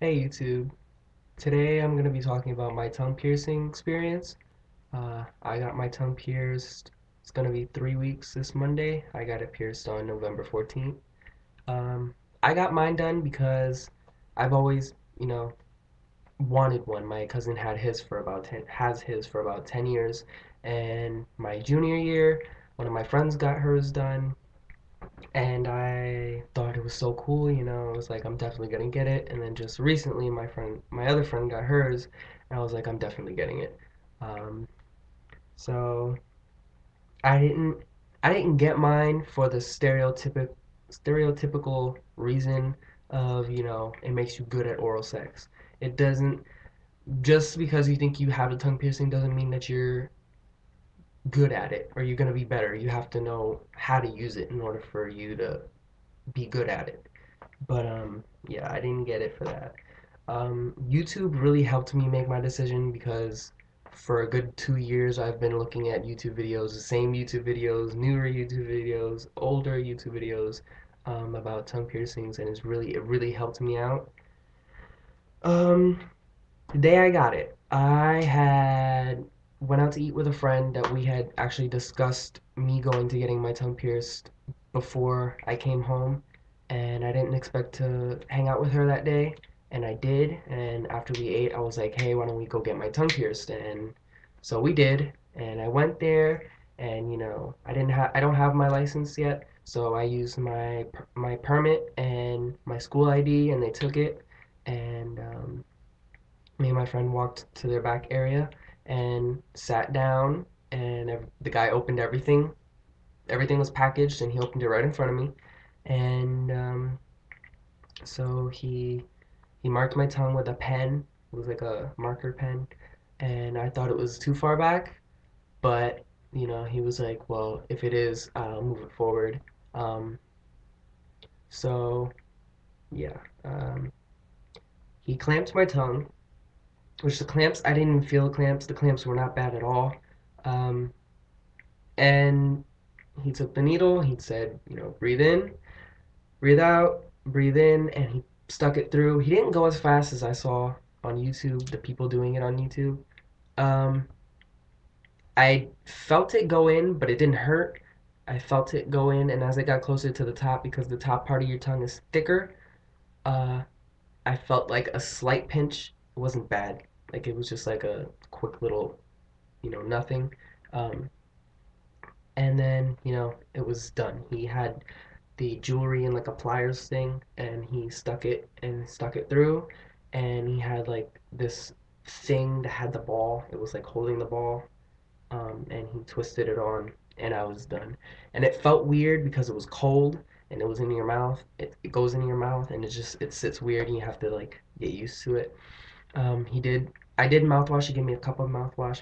Hey YouTube. Today I'm going to be talking about my tongue piercing experience. I got my tongue pierced. It's going to be 3 weeks this Monday. I got it pierced on November 14th. I got mine done because I've always, wanted one. My cousin has his for about 10 years. And my junior year, one of my friends got hers done. And I thought it was so cool, I was like, I'm definitely gonna get it. And then just recently, my other friend got hers, and I was like, I'm definitely getting it. Um, so I didn't, I didn't get mine for the stereotypical reason of, it makes you good at oral sex. It doesn't, just because you think you have a tongue piercing doesn't mean that you're good at it or you're gonna be better. You have to know how to use it in order for you to be good at it. But yeah, I didn't get it for that. YouTube really helped me make my decision because for a good 2 years I've been looking at YouTube videos, the same YouTube videos, newer YouTube videos, older YouTube videos about tongue piercings, and it really helped me out. Um, the day I got it, I had went out to eat with a friend that we had actually discussed me going to getting my tongue pierced before I came home, and I didn't expect to hang out with her that day, and I did. And after we ate, I was like, "Hey, why don't we go get my tongue pierced?" And so we did, and I went there, and I don't have my license yet, so I used my permit and my school ID, and they took it, and me and my friend walked to their back area and sat down, and the guy opened everything. Everything was packaged, and he opened it right in front of me. And so he marked my tongue with a pen. It was like a marker pen, and I thought it was too far back, but he was like, "Well, if it is, I'll move it forward." Um, so yeah, he clamped my tongue, which the clamps I didn't even feel the clamps. The clamps were not bad at all. Um, And he took the needle, he said, breathe in, breathe out, breathe in, and he stuck it through. He didn't go as fast as I saw on YouTube, the people doing it on YouTube. Um, I felt it go in, but it didn't hurt. I felt it go in, and as it got closer to the top, because the top part of your tongue is thicker, uh, I felt like a slight pinch. It wasn't bad. Like it was just like a quick little, nothing. Um, and then, it was done. He had the jewelry in like a pliers thing, and he stuck it through, and he had like this thing that had the ball. It was like holding the ball, and he twisted it on, and I was done. And it felt weird because it was cold and it was in your mouth. It goes in your mouth, and it sits weird, and you have to like get used to it. He did. I did mouthwash. He gave me a cup of mouthwash,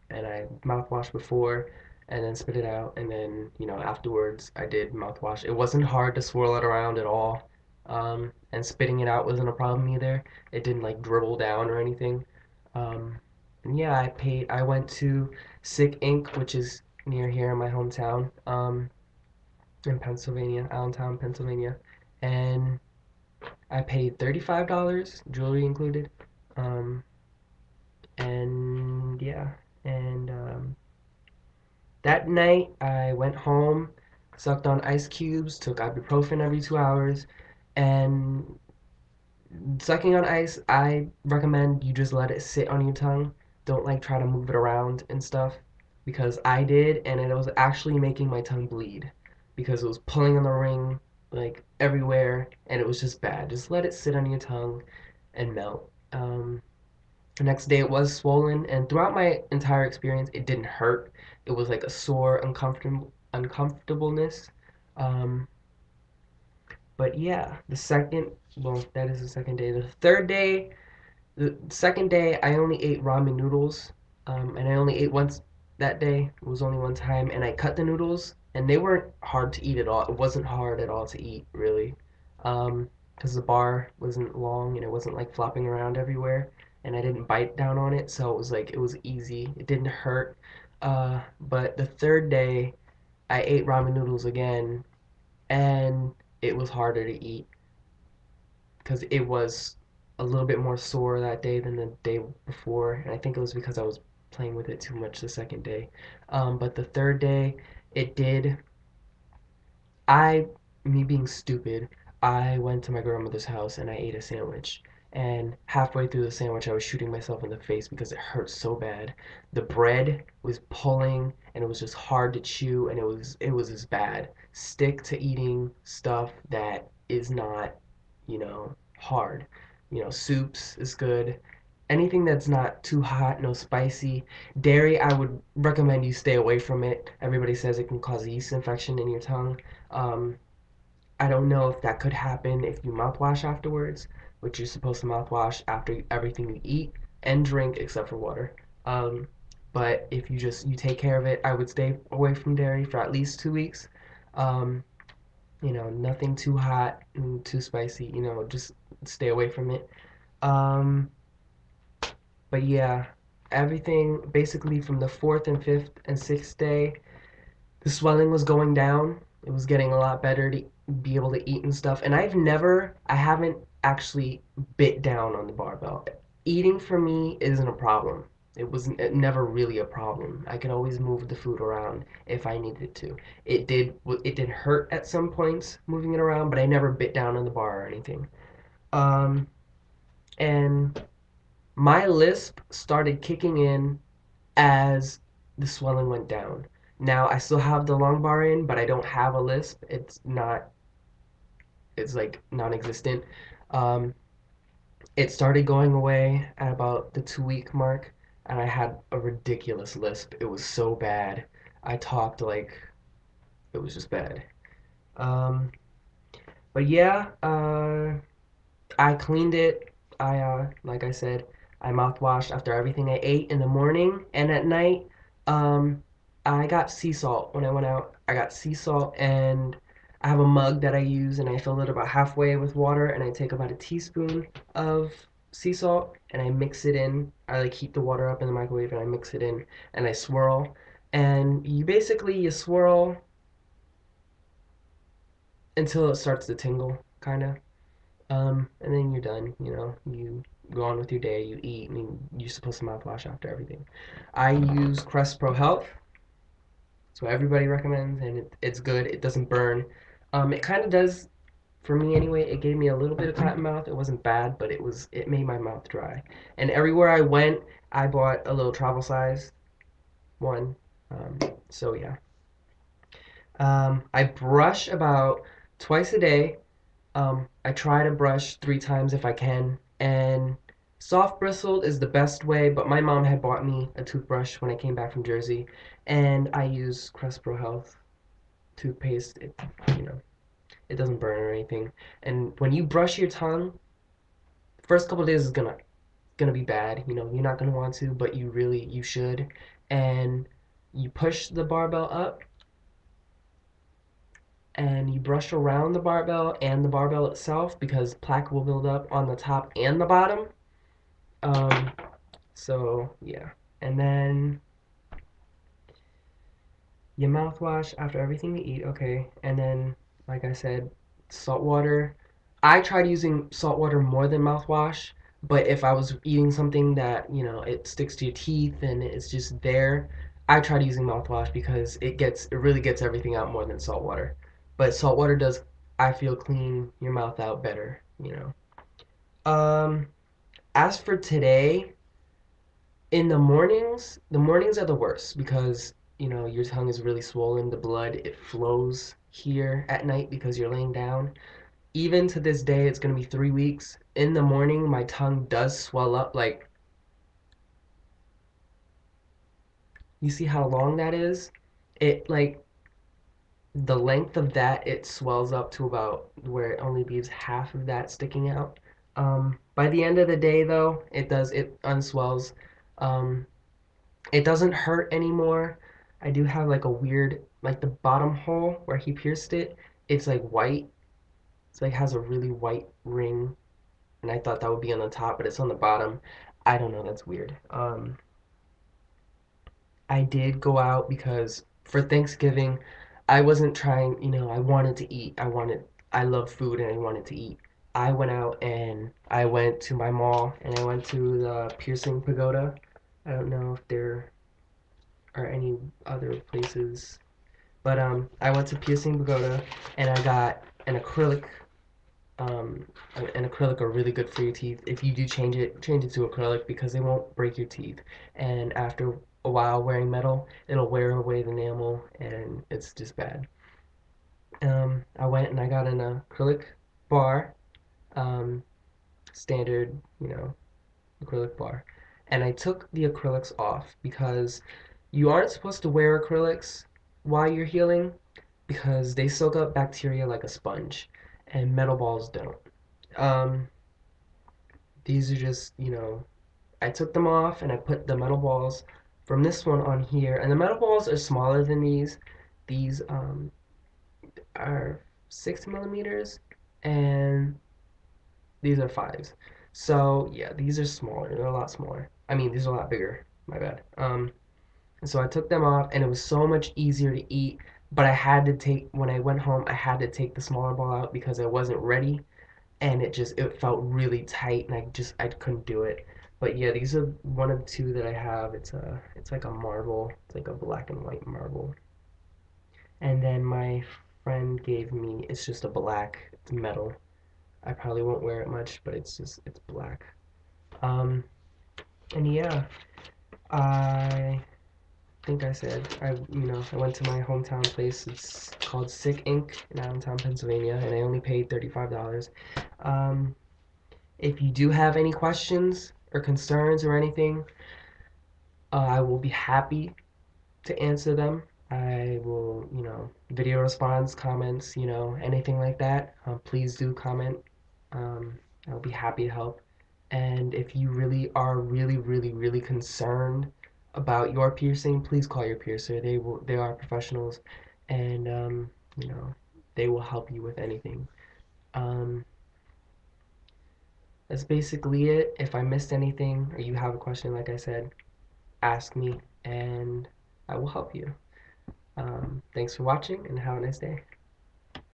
and I mouthwashed before, and then spit it out, and then afterwards I did mouthwash. It wasn't hard to swirl it around at all, and spitting it out wasn't a problem either. It didn't like dribble down or anything. And yeah, I paid. I went to Sick Ink, which is near here in my hometown, in Pennsylvania, Allentown, Pennsylvania, and I paid $35, jewelry included. Um, and yeah, and that night I went home, sucked on ice cubes, took ibuprofen every 2 hours, and sucking on ice, I recommend you just let it sit on your tongue. Don't like try to move it around and stuff, because I did, and it was actually making my tongue bleed because it was pulling on the ring like everywhere, and it was just bad. Just let it sit on your tongue and melt. The next day it was swollen, and throughout my entire experience, it didn't hurt. It was like a sore, uncomfortableness. Um, but yeah, well, that is the second day. The second day, I only ate ramen noodles, and I only ate once that day. It was only one time, and I cut the noodles, and they weren't hard to eat at all. It wasn't hard at all to eat, really, because the bar wasn't long and it wasn't like flopping around everywhere, and I didn't bite down on it, so it was easy. It didn't hurt. But the third day, I ate ramen noodles again, and it was harder to eat because it was a little bit more sore that day than the day before, and I think it was because I was playing with it too much the second day. But the third day, it did. I, me being stupid, I went to my grandmother's house and I ate a sandwich. And halfway through the sandwich, I was shooting myself in the face because it hurt so bad. The bread was pulling and it was just hard to chew, and it was as bad. Stick to eating stuff that is not, hard. Soups is good. Anything that's not too hot, no spicy. Dairy, I would recommend you stay away from it. Everybody says it can cause a yeast infection in your tongue. Um, I don't know if that could happen if you mouthwash afterwards, which you're supposed to mouthwash after everything you eat and drink except for water. Um, but if you take care of it, I would stay away from dairy for at least 2 weeks. Um, Nothing too hot and too spicy. Just stay away from it. Um, but yeah, everything basically from the fourth and fifth and sixth day, the swelling was going down. It was getting a lot better to be able to eat and stuff. And I haven't actually bit down on the barbell. Eating for me isn't a problem. Never really a problem. I can always move the food around if I needed to. It did hurt at some points moving it around, but I never bit down on the bar or anything. Um, and my lisp started kicking in as the swelling went down. Now I still have the long bar in, but I don't have a lisp. It's like non-existent. Um, it started going away at about the 2 week mark, and I had a ridiculous lisp. It was so bad. I talked like it was just bad. Um, but yeah, I cleaned it. Like I said, I mouthwashed after everything I ate in the morning and at night. Um, I got sea salt when I went out. I got sea salt, and I have a mug that I use, and I fill it about halfway with water, and I take about a teaspoon of sea salt and I mix it in. I like heat the water up in the microwave and I mix it in and I swirl. And you swirl until it starts to tingle, kind of. And then you're done. You go on with your day, you eat, and you're supposed to mouthwash after everything. I use Crest Pro Health, so everybody recommends, and it's good. It doesn't burn. It kind of does for me anyway. It gave me a little bit of cotton mouth. It wasn't bad, but it made my mouth dry. And everywhere I went, I bought a little travel size one. Um, so yeah. I brush about twice a day. I try to brush 3 times if I can, and soft bristled is the best way. But my mom had bought me a toothbrush when I came back from Jersey, and I use Crest Pro Health toothpaste. You know, it doesn't burn or anything. And when you brush your tongue, first couple of days is gonna be bad. You're not gonna want to, but you should. And you push the barbell up and you brush around the barbell and the barbell itself because plaque will build up on the top and the bottom. Um, so yeah, and then your mouthwash after everything you eat, okay, and then like I said, salt water. I tried using salt water more than mouthwash, but if I was eating something that it sticks to your teeth and it's just there, I tried using mouthwash because it really gets everything out more than salt water. But salt water does, I feel, clean your mouth out better. Um, as for today, in the mornings are the worst because your tongue is really swollen. The blood, it flows here at night because you're laying down. Even to this day, it's going to be 3 weeks. In the morning, my tongue does swell up. Like, you see how long that is? Like, the length of that, it swells up to about where it only leaves half of that sticking out. By the end of the day, though, it unswells. Um, it doesn't hurt anymore. I do have like a weird, like the bottom hole where he pierced it, it's like white. It's like has a really white ring, and I thought that would be on the top, but it's on the bottom. I don't know, that's weird. I did go out because for Thanksgiving, I wasn't trying, I wanted to eat. I love food and I wanted to eat. I went out and then I went to my mall and I went to the piercing pagoda. I don't know if there are any other places, but I went to piercing pagoda and I got um, an acrylic are really good for your teeth. If you do change it to acrylic because they won't break your teeth. And after a while wearing metal, it'll wear away the enamel and it's just bad. I went and I got an acrylic bar, um, standard, acrylic bar. And I took the acrylics off because you aren't supposed to wear acrylics while you're healing because they soak up bacteria like a sponge, and metal balls don't. Um, these are just, I took them off and I put the metal balls from this one on here. And the metal balls are smaller than these. These are 6 millimeters and these are fives. So yeah, these are smaller. They're a lot smaller. I mean, these are a lot bigger. My bad. So I took them off and it was so much easier to eat. But I had to take, when I went home, I had to take the smaller ball out because I wasn't ready and it felt really tight and I couldn't do it. But yeah, these are one of two that I have. It's like a marble. It's like a black and white marble. And then my friend gave me it's just a black, it's metal. I probably won't wear it much, but it's black. Um and yeah, I think I said I went to my hometown place. It's called Sick Ink in Allentown, Pennsylvania, and I only paid $35. Um If you do have any questions or concerns or anything, I will be happy to answer them. I will, video response, comments, anything like that. Please do comment. I'll be happy to help. And if you really are really, really, really concerned about your piercing, please call your piercer. They are professionals, and you know, they will help you with anything. Um, That's basically it. If I missed anything or you have a question, like I said, ask me and I will help you. Thanks for watching and have a nice day.